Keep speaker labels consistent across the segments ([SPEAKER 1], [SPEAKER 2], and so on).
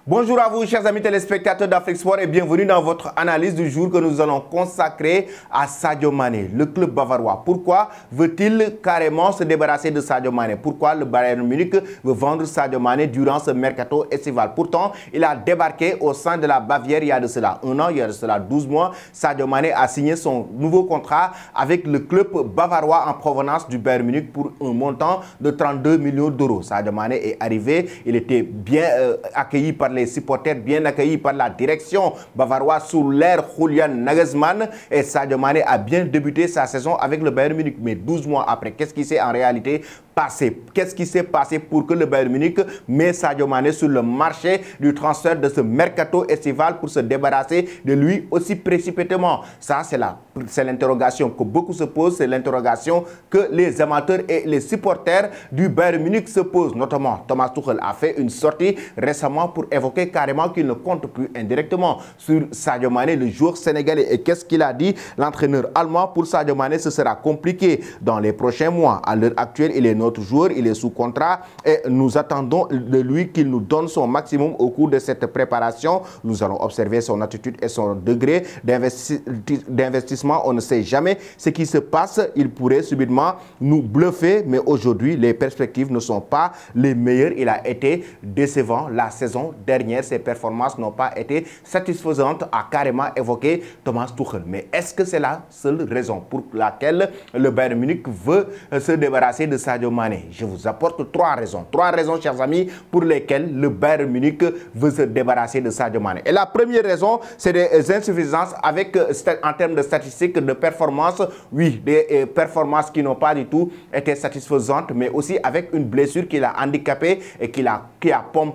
[SPEAKER 1] Bonjour à vous, chers amis téléspectateurs d'Afrique Sport, et bienvenue dans votre analyse du jour que nous allons consacrer à Sadio Mané, le club bavarois. Pourquoi veut-il carrément se débarrasser de Sadio Mané? Pourquoi le Bayern Munich veut vendre Sadio Mané durant ce mercato estival? Pourtant, il a débarqué au sein de la Bavière il y a de cela un an, il y a de cela 12 mois. Sadio Mané a signé son nouveau contrat avec le club bavarois en provenance du Bayern Munich pour un montant de 32 millions d'euros. Sadio Mané est arrivé, il était bien accueilli par les supporters, bien accueillis par la direction bavaroise sous l'ère Julian Nagelsmann, et Sadio Mané a bien débuté sa saison avec le Bayern Munich. Mais 12 mois après, qu'est-ce qui s'est en réalité passé? Qu'est-ce qui s'est passé pour que le Bayern Munich met Sadio Mané sur le marché du transfert de ce mercato estival pour se débarrasser de lui aussi précipitamment? Ça, c'est l'interrogation que beaucoup se posent, c'est l'interrogation que les amateurs et les supporters du Bayern Munich se posent. Notamment, Thomas Tuchel a fait une sortie récemment pour évoquer carrément qu'il ne compte plus indirectement sur Sadio Mané, le joueur sénégalais. Et qu'est-ce qu'il a dit? L'entraîneur allemand: pour Sadio Mané, ce sera compliqué dans les prochains mois. À l'heure actuelle, il est notre joueur, il est sous contrat et nous attendons de lui qu'il nous donne son maximum au cours de cette préparation. Nous allons observer son attitude et son degré d'investissement. On ne sait jamais ce qui se passe. Il pourrait subitement nous bluffer, mais aujourd'hui, les perspectives ne sont pas les meilleures. Il a été décevant la saison dernière. Ses performances n'ont pas été satisfaisantes, a carrément évoqué Thomas Tuchel. Mais est-ce que c'est la seule raison pour laquelle le Bayern Munich veut se débarrasser de Sadio Mané? Je vous apporte trois raisons. Trois raisons, chers amis, pour lesquelles le Bayern Munich veut se débarrasser de Sadio Mané. Et la première raison, c'est des insuffisances en termes de statistiques, de performances. Oui, des performances qui n'ont pas du tout été satisfaisantes, mais aussi avec une blessure qui l'a handicapé et qui a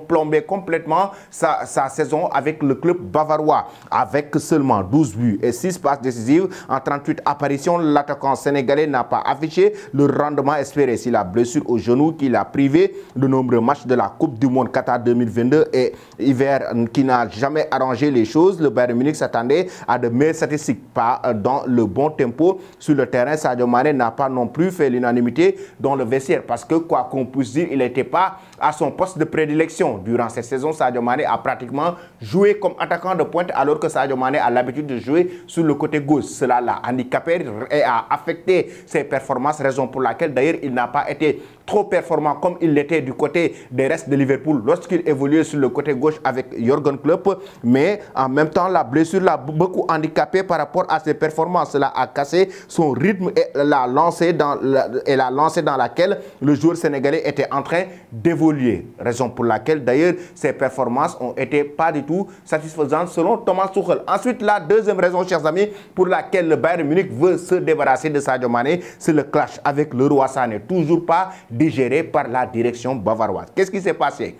[SPEAKER 1] plombé complètement sa saison avec le club bavarois. Avec seulement 12 buts et 6 passes décisives en 38 apparitions, l'attaquant sénégalais n'a pas affiché le rendement espéré. Si la blessure au genou qui l'a privé de nombreux matchs de la Coupe du Monde Qatar 2022 et hiver qui n'a jamais arrangé les choses, le Bayern Munich s'attendait à de meilleures statistiques, pas dans le bon tempo sur le terrain. Sadio Mané n'a pas non plus fait l'unanimité dans le vestiaire, parce que quoi qu'on puisse dire, il n'était pas à son poste de prédilection. Durant cette saison, Sadio Mané a pratiquement joué comme attaquant de pointe, alors que Sadio Mané a l'habitude de jouer sur le côté gauche. Cela l'a handicapé et a affecté ses performances, raison pour laquelle d'ailleurs il n'a pas été trop performant comme il l'était du côté des restes de Liverpool lorsqu'il évoluait sur le côté gauche avec Jürgen Klopp. Mais en même temps, la blessure l'a beaucoup handicapé par rapport à ses performances. Cela a cassé son rythme et la lancée dans laquelle le joueur sénégalais était en train d'évoluer. Raison pour laquelle d'ailleurs ses performances ont été pas du tout satisfaisantes selon Thomas Tuchel. Ensuite, la deuxième raison, chers amis, pour laquelle le Bayern Munich veut se débarrasser de Sadio Mané, c'est le clash avec le Roi Sané. Toujours pas digéré par la direction bavaroise. Qu'est-ce qui s'est passé?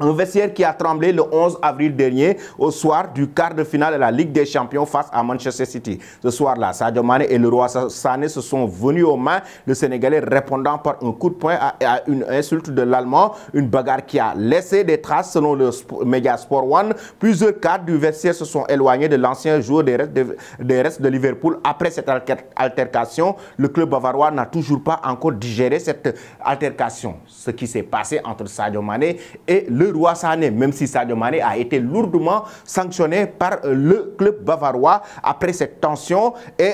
[SPEAKER 1] Un vestiaire qui a tremblé le 11 avril dernier au soir du quart de finale de la Ligue des Champions face à Manchester City. Ce soir-là, Sadio Mané et le Roi Sané se sont venus aux mains, le Sénégalais répondant par un coup de poing à une insulte de l'Allemand. Une bagarre qui a laissé des traces selon le média Sport One. Plusieurs cadres du vestiaire se sont éloignés de l'ancien joueur des restes de Liverpool. Après cette altercation, le club bavarois n'a toujours pas encore digéré cette altercation. Ce qui s'est passé entre Sadio Mané et le Roi Sané, même si Sadio Mané a été lourdement sanctionné par le club bavarois après cette tension. Et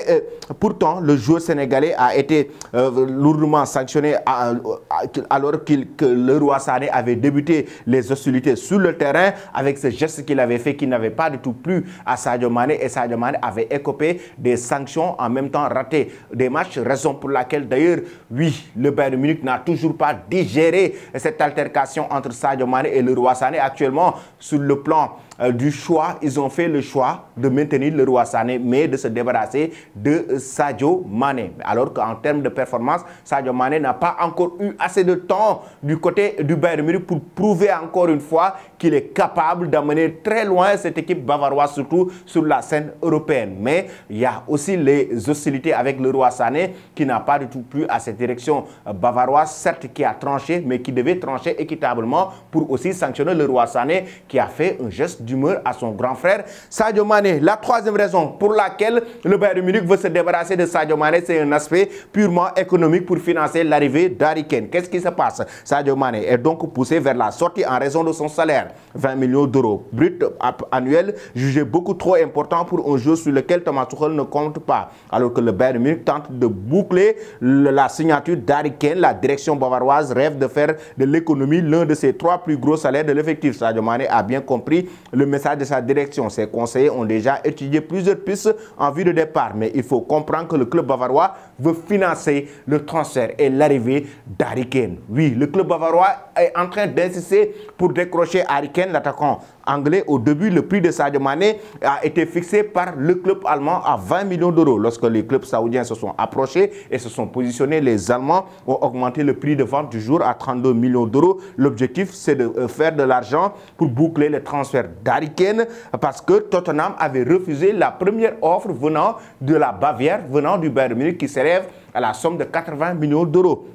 [SPEAKER 1] pourtant, le joueur sénégalais a été lourdement sanctionné alors que le Roi Sané avait débuté les hostilités sur le terrain avec ce geste qu'il avait fait qui n'avait pas du tout plu à Sadio Mané, et Sadio Mané avait écopé des sanctions, en même temps raté des matchs, raison pour laquelle d'ailleurs, oui, le Bayern Munich n'a toujours pas digéré cette altercation entre Sadio Mané et le Roi Sané. Actuellement, sur le plan du choix, ils ont fait le choix de maintenir le Roi Sané, mais de se débarrasser de Sadio Mané. Alors qu'en termes de performance, Sadio Mané n'a pas encore eu assez de temps du côté du Bayern Munich pour prouver encore une fois qu'il est capable d'amener très loin cette équipe bavaroise, surtout sur la scène européenne. Mais il y a aussi les hostilités avec le Roi Sané qui n'a pas du tout plu à cette direction bavaroise, certes qui a tranché, mais qui devait trancher équitablement pour aussi aussi sanctionner le roi Sané qui a fait un geste d'humeur à son grand frère Sadio Mané. La troisième raison pour laquelle le Bayern Munich veut se débarrasser de Sadio Mané, c'est un aspect purement économique pour financer l'arrivée d'Harry Kane. Qu'est-ce qui se passe? Sadio Mané est donc poussé vers la sortie en raison de son salaire, 20 millions d'euros brut annuel, jugé beaucoup trop important pour un jeu sur lequel Thomas Tuchel ne compte pas. Alors que le Bayern Munich tente de boucler la signature d'Harry Kane, la direction bavaroise rêve de faire de l'économie l'un de ses 3 plus gros salaires de l'effectif. Sadio Mané a bien compris le message de sa direction. Ses conseillers ont déjà étudié plusieurs pistes en vue de départ, mais il faut comprendre que le club bavarois veut financer le transfert et l'arrivée d'Harry Kane. Oui, le club bavarois est en train d'insister pour décrocher Harry Kane, l'attaquant anglais. Au début, le prix de Sadio Mané a été fixé par le club allemand à 20 millions d'euros. Lorsque les clubs saoudiens se sont approchés et se sont positionnés, les Allemands ont augmenté le prix de vente du jour à 32 millions d'euros. L'objectif, c'est de faire de l'argent pour boucler le transfert d'Harry Kane parce que Tottenham avait refusé la première offre venant de la Bavière, venant du Bayern Munich qui s'élève à la somme de 80 millions d'euros.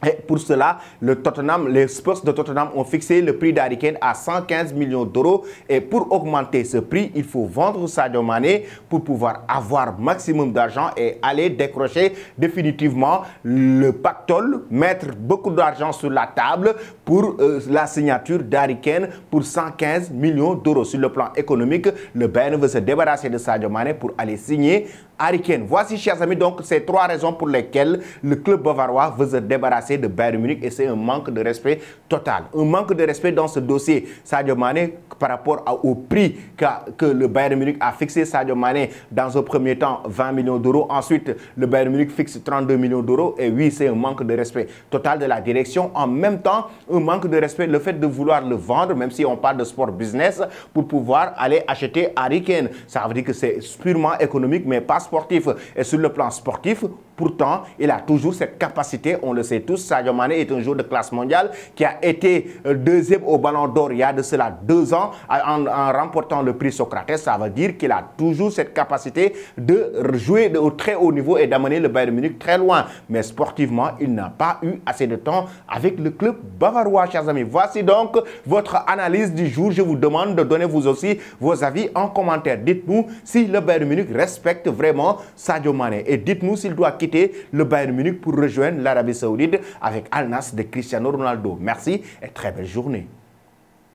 [SPEAKER 1] Et pour cela, les Spurs de Tottenham ont fixé le prix d'Harry Kane à 115 millions d'euros. Et pour augmenter ce prix, il faut vendre Sadio Mané pour pouvoir avoir maximum d'argent et aller décrocher définitivement le pactole, mettre beaucoup d'argent sur la table pour la signature d'Harry Kane pour 115 millions d'euros. Sur le plan économique, le Bayern veut se débarrasser de Sadio Mané pour aller signer Harry Kane. Voici, chers amis, donc ces 3 raisons pour lesquelles le club bavarois veut se débarrasser de Bayern Munich et c'est un manque de respect total. Un manque de respect dans ce dossier. Sadio Mané, par rapport au prix que le Bayern Munich a fixé Sadio Mané dans un premier temps 20 millions d'euros. Ensuite, le Bayern Munich fixe 32 millions d'euros. Et oui, c'est un manque de respect total de la direction. En même temps, un manque de respect, le fait de vouloir le vendre, même si on parle de sport business, pour pouvoir aller acheter Harry Kane. Ça veut dire que c'est purement économique, mais pas sportif. Et sur le plan sportif, pourtant, il a toujours cette capacité, on le sait tous, Sadio Mané est un joueur de classe mondiale qui a été deuxième au Ballon d'Or il y a de cela 2 ans en remportant le prix Socrates. Ça veut dire qu'il a toujours cette capacité de jouer au très haut niveau et d'amener le Bayern Munich très loin. Mais sportivement, il n'a pas eu assez de temps avec le club bavarois, chers amis. Voici donc votre analyse du jour. Je vous demande de donner vous aussi vos avis en commentaire. Dites-nous si le Bayern Munich respecte vraiment Sadio Mané et dites-nous s'il doit quitter le Bayern Munich pour rejoindre l'Arabie Saoudite avec Al Nassr de Cristiano Ronaldo. Merci et très belle journée.